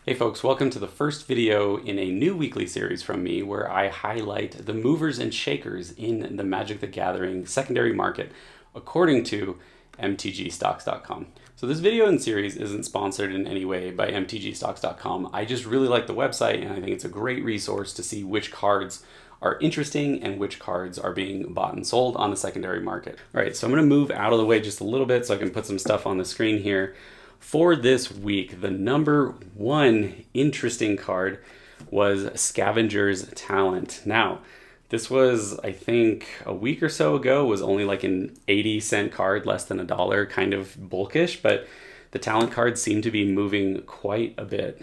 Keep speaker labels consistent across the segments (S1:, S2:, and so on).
S1: Hey folks, welcome to the first video in a new weekly series from me where I highlight the movers and shakers in the Magic the Gathering secondary market according to MTGStocks.com. So this video and series isn't sponsored in any way by MTGStocks.com. I just really like the website and I think it's a great resource to see which cards are interesting and which cards are being bought and sold on the secondary market. All right, so I'm going to move out of the way just a little bit so I can put some stuff on the screen here. For this week, the number one interesting card was Scavenger's Talent. Now, this was, I think, a week or so ago, was only like an 80-cent card, less than $1, kind of bulkish, but the talent cards seem to be moving quite a bit.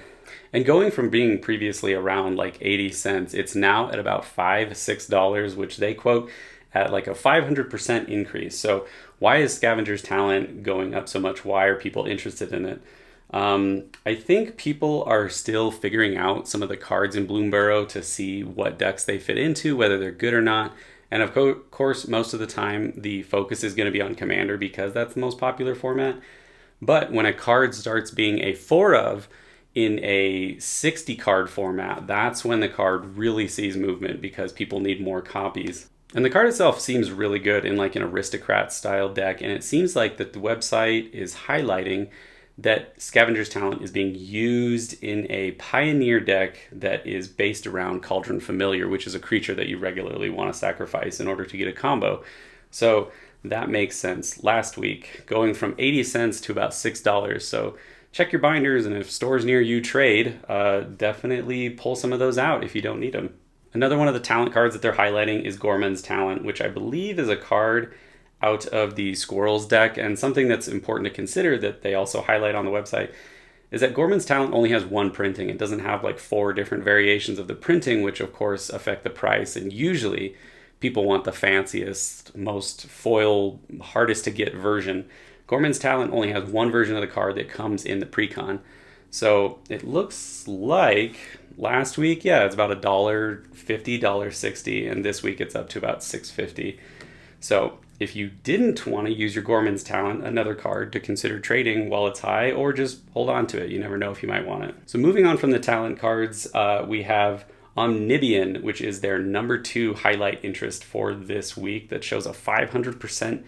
S1: And going from being previously around like 80 cents, it's now at about $5, $6, which they quote at like a 500% increase. So why is Scavenger's Talent going up so much? Why are people interested in it? I think people are still figuring out some of the cards in Bloomburrow to see what decks they fit into, whether they're good or not. And of course, most of the time, the focus is going to be on Commander because that's the most popular format. But when a card starts being a 4 of in a 60 card format, that's when the card really sees movement because people need more copies. And the card itself seems really good in like an aristocrat style deck, and it seems like that the website is highlighting that Scavenger's Talent is being used in a Pioneer deck that is based around Cauldron Familiar, which is a creature that you regularly want to sacrifice in order to get a combo. So that makes sense. Last week, going from 80 cents to about $6. So check your binders, and if stores near you trade, definitely pull some of those out if you don't need them. Another one of the talent cards that they're highlighting is Gorman's Talent, which I believe is a card out of the Squirrels deck. And something that's important to consider that they also highlight on the website is that Gorman's Talent only has one printing. It doesn't have like 4 different variations of the printing, which of course affect the price. And usually people want the fanciest, most foil, hardest to get version. Gorman's Talent only has one version of the card that comes in the precon. So it looks like last week, yeah, it's about $1.50, $1.60, and this week it's up to about $6.50. So if you didn't want to use your Gorman's Talent, another card to consider trading while it's high, or just hold on to it. You never know if you might want it. So moving on from the talent cards, we have Omnibian, which is their number 2 highlight interest for this week that shows a 500%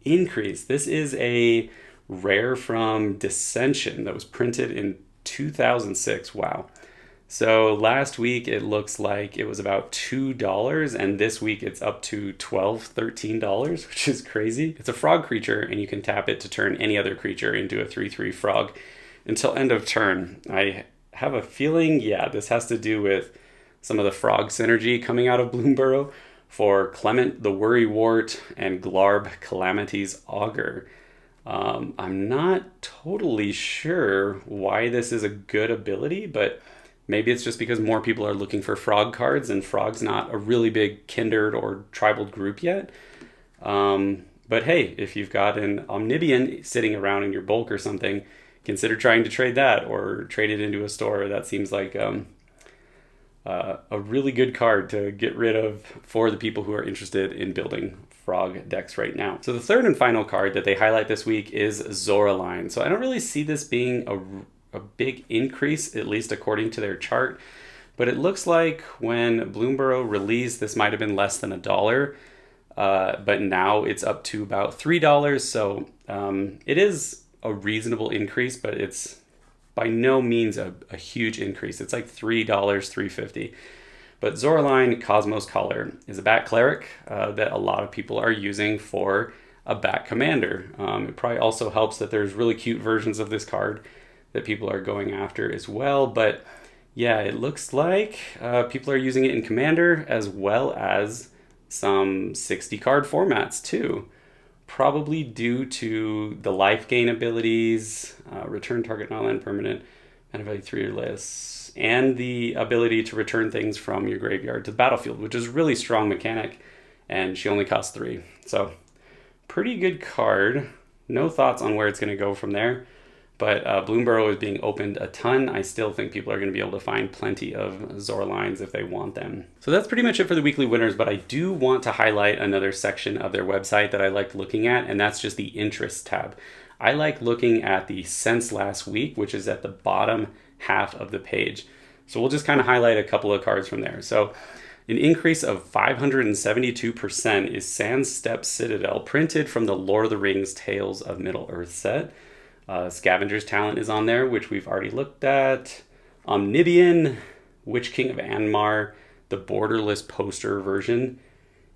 S1: increase. This is a rare from Dissension that was printed in 2006. Wow. So last week it looks like it was about $2, and this week it's up to $12, $13, which is crazy. It's a frog creature, and you can tap it to turn any other creature into a 3/3 frog until end of turn. I have a feeling, yeah, this has to do with some of the frog synergy coming out of Bloomburrow for Clement the Worrywart and Glarb Calamity's Augur. I'm not totally sure why this is a good ability, but maybe it's just because more people are looking for frog cards, and frog's not a really big kindred or tribal group yet. But hey, if you've got an Omnibian sitting around in your bulk or something, consider trying to trade that or trade it into a store. That seems like a really good card to get rid of for the people who are interested in building frog decks right now. So the third and final card that they highlight this week is Zoraline. So I don't really see this being a big increase, at least according to their chart, but it looks like when Bloomburrow released, this might have been less than $1, but now it's up to about $3. So it is a reasonable increase, but it's by no means a huge increase. It's like $3, $3.50. But Zoraline Cosmos Color is a bat cleric that a lot of people are using for a bat commander. It probably also helps that there's really cute versions of this card that people are going after as well. But yeah, it looks like people are using it in commander as well as some 60 card formats too. Probably due to the life gain abilities, return target non-land permanent, mana value 3 or less, and the ability to return things from your graveyard to the battlefield, which is a really strong mechanic, and she only costs 3. So pretty good card. No thoughts on where it's going to go from there, but Bloomburrow is being opened a ton. I still think people are going to be able to find plenty of Zoralines if they want them. So that's pretty much it for the weekly winners, but I do want to highlight another section of their website that I liked looking at, and that's just the interest tab. I like looking at the since last week, which is at the bottom half of the page. So we'll just kind of highlight a couple of cards from there. So an increase of 572% is Sandstep Citadel, printed from the Lord of the Rings Tales of Middle-earth set. Scavenger's Talent is on there, which we've already looked at. Omnibian, Witch King of Anmar, the borderless poster version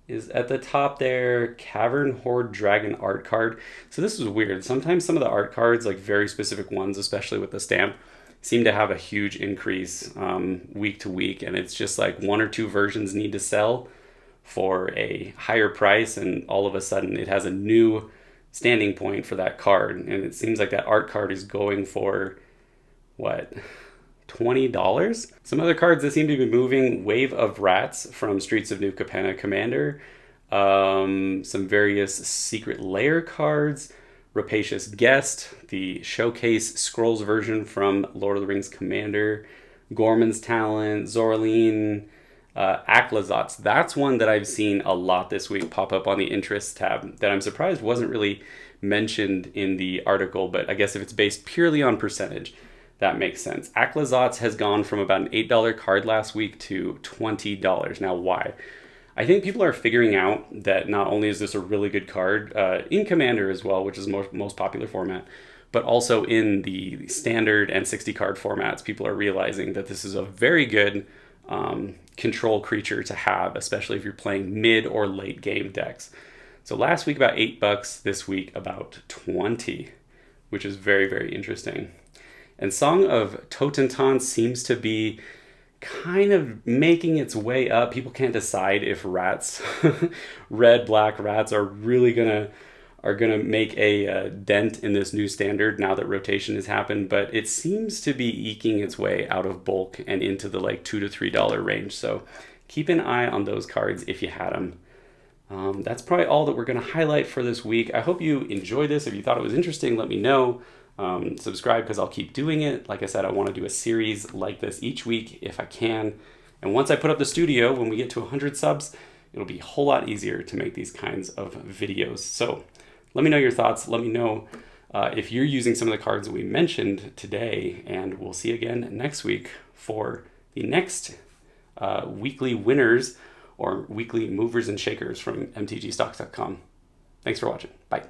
S1: is at the top there. Cavern Horde Dragon art card. So this is weird. Sometimes some of the art cards, like very specific ones, especially with the stamp, seem to have a huge increase week to week, and it's just like one or two versions need to sell for a higher price, and all of a sudden it has a new standing point for that card. And it seems like that art card is going for what, $20? Some other cards that seem to be moving: Wave of Rats from Streets of New Capenna Commander, some various Secret Lair cards, Rapacious Guest, the Showcase Scrolls version from Lord of the Rings Commander, Gorman's Talent, Zoraline, Aklazotz. That's one that I've seen a lot this week pop up on the interest tab that I'm surprised wasn't really mentioned in the article, but I guess if it's based purely on percentage, that makes sense. Aklazotz has gone from about an $8 card last week to $20. Now, why? I think people are figuring out that not only is this a really good card in Commander as well, which is most popular format, but also in the standard and 60 card formats, people are realizing that this is a very good control creature to have, especially if you're playing mid or late game decks. So last week about $8, this week about 20, which is very, very interesting. And Song of Totentan seems to be kind of making its way up. People can't decide if rats, red, black rats, are really gonna make a dent in this new standard now that rotation has happened. But it seems to be eking its way out of bulk and into the like $2 to $3 range. So keep an eye on those cards if you had them. That's probably all that we're going to highlight for this week. I hope you enjoyed this. If you thought it was interesting, let me know. Subscribe, because I'll keep doing it. Like I said, I want to do a series like this each week if I can. And once I put up the studio, when we get to 100 subs, it'll be a whole lot easier to make these kinds of videos. So let me know your thoughts. Let me know if you're using some of the cards that we mentioned today. And we'll see you again next week for the next weekly winners or weekly movers and shakers from MTGStocks.com. Thanks for watching. Bye.